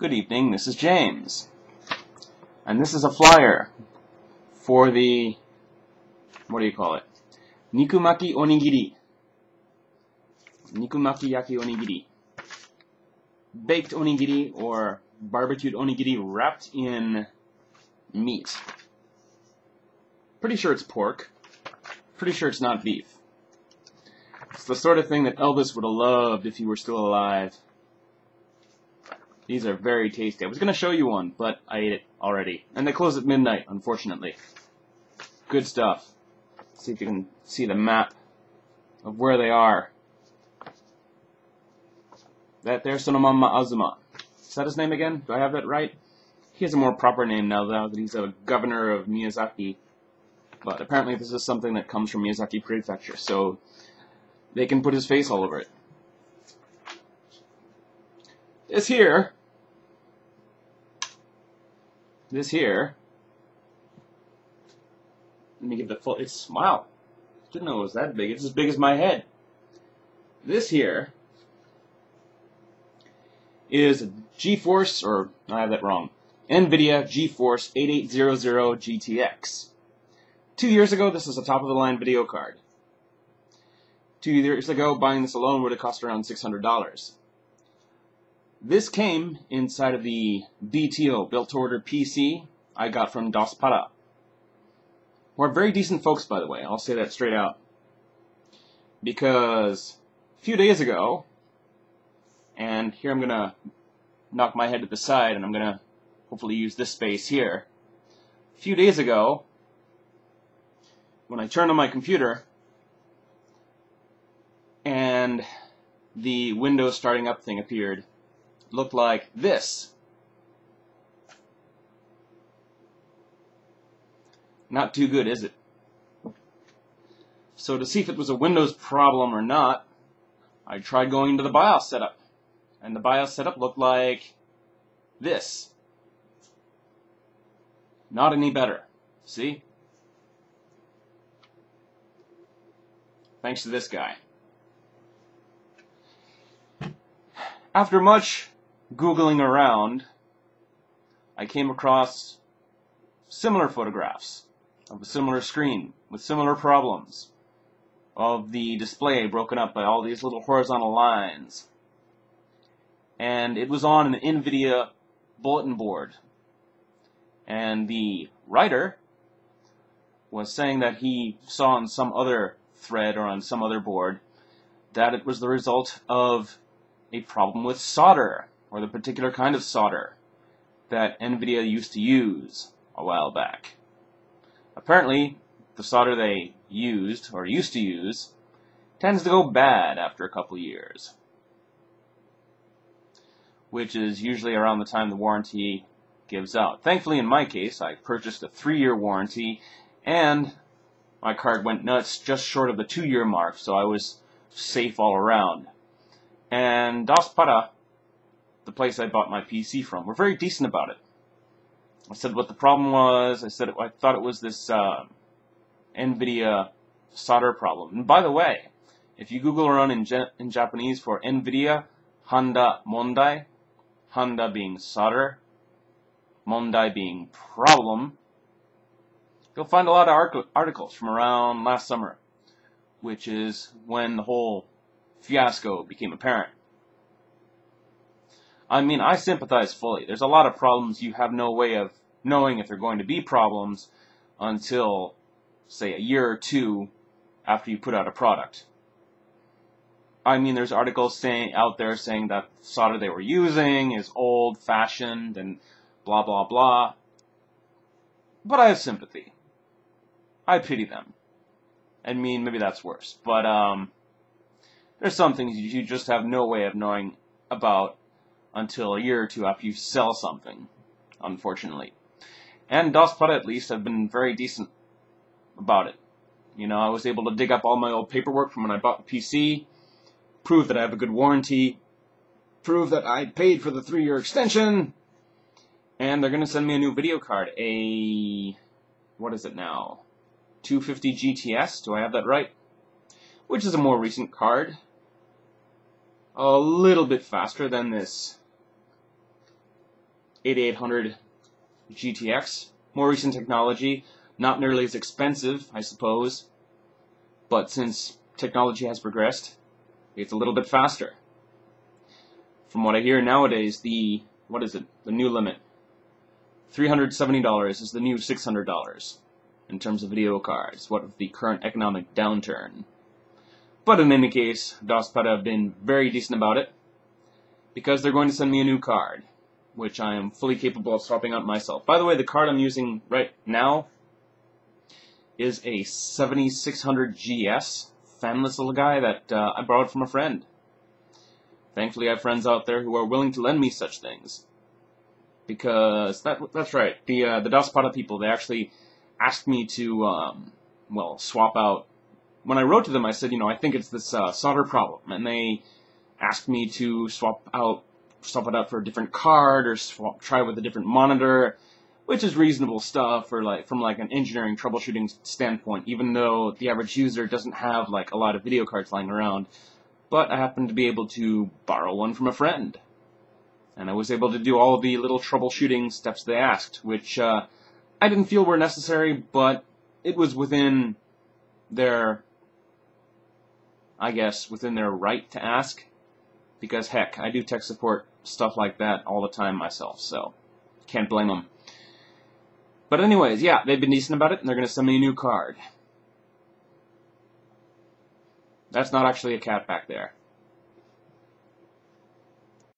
Good evening, this is James. And this is a flyer for the, what do you call it? Nikumaki onigiri. Nikumaki yaki onigiri. Baked onigiri or barbecued onigiri wrapped in meat. Pretty sure it's pork. Pretty sure it's not beef. It's the sort of thing that Elvis would have loved if he were still alive. These are very tasty. I was going to show you one, but I ate it already. And they close at midnight, unfortunately. Good stuff. Let's see if you can see the map of where they are. That there's Sonomama Azuma. Is that his name again? Do I have that right? He has a more proper name now that he's a governor of Miyazaki. But apparently this is something that comes from Miyazaki Prefecture, so they can put his face all over it. This here, let me give the full, wow, didn't know it was that big. It's as big as my head. This here is a GeForce, or I have that wrong, Nvidia GeForce 8800 GTX. 2 years ago, this was a top-of-the-line video card. 2 years ago, buying this alone would have cost around $600. This came inside of the BTO, built-to-order PC, I got from Dospara. Who are very decent folks, by the way. I'll say that straight out. Because a few days ago, and here I'm going to knock my head to the side, and I'm going to hopefully use this space here. A few days ago, when I turned on my computer, and the Windows starting up thing appeared, looked like this. Not too good, is it? So to see if it was a Windows problem or not, I tried going to the BIOS setup. And the BIOS setup looked like this. Not any better. See? Thanks to this guy. After much Googling around, I came across similar photographs of a similar screen with similar problems, of the display broken up by all these little horizontal lines. And it was on an Nvidia bulletin board. And the writer was saying that he saw on some other thread or on some other board that it was the result of a problem with solder, or the particular kind of solder that Nvidia used to use a while back. Apparently, the solder they used, or used to use, tends to go bad after a couple years, which is usually around the time the warranty gives out. Thankfully, in my case, I purchased a 3-year warranty, and my card went nuts just short of the 2-year mark, so I was safe all around. And Dospara, the place I bought my PC from, were very decent about it. I said what the problem was. I thought it was this Nvidia solder problem. And by the way, if you Google around in Japanese for Nvidia Handa Mondai, Handa being solder, Mondai being problem, you'll find a lot of articles from around last summer, which is when the whole fiasco became apparent. I mean, I sympathize fully. There's a lot of problems you have no way of knowing if they're going to be problems until, say, a year or two after you put out a product. I mean, there's articles out there saying that solder they were using is old-fashioned and blah, blah, blah. But I have sympathy. I pity them. I mean, maybe that's worse. But, there's some things you just have no way of knowing about until a year or two after you sell something, unfortunately. And Dospara, at least, have been very decent about it. You know, I was able to dig up all my old paperwork from when I bought the PC, prove that I have a good warranty, prove that I paid for the 3-year extension, and they're going to send me a new video card, what is it now, 250 GTS, do I have that right? Which is a more recent card. A little bit faster than this 8800 GTX. More recent technology, not nearly as expensive, I suppose, but since technology has progressed, it's a little bit faster. From what I hear nowadays, the new limit? $370 is the new $600 in terms of video cards, what of the current economic downturn. But in any case, Dospara have been very decent about it, because they're going to send me a new card, which I am fully capable of swapping out myself. By the way, the card I'm using right now is a 7600 GS fanless little guy that I borrowed from a friend. Thankfully, I have friends out there who are willing to lend me such things. Because, that's right, the Dospara people, they actually asked me to, swap out. When I wrote to them, I said, I think it's this solder problem, and they asked me to swap it out for a different card, or try with a different monitor, which is reasonable stuff from an engineering troubleshooting standpoint, even though the average user doesn't have a lot of video cards lying around. But I happened to be able to borrow one from a friend, and I was able to do all of the little troubleshooting steps they asked, which I didn't feel were necessary, but it was within their, within their right to ask, because heck, I do tech support stuff like that all the time myself, so can't blame them. But anyways, yeah, they've been decent about it, and they're going to send me a new card. That's not actually a cat back there.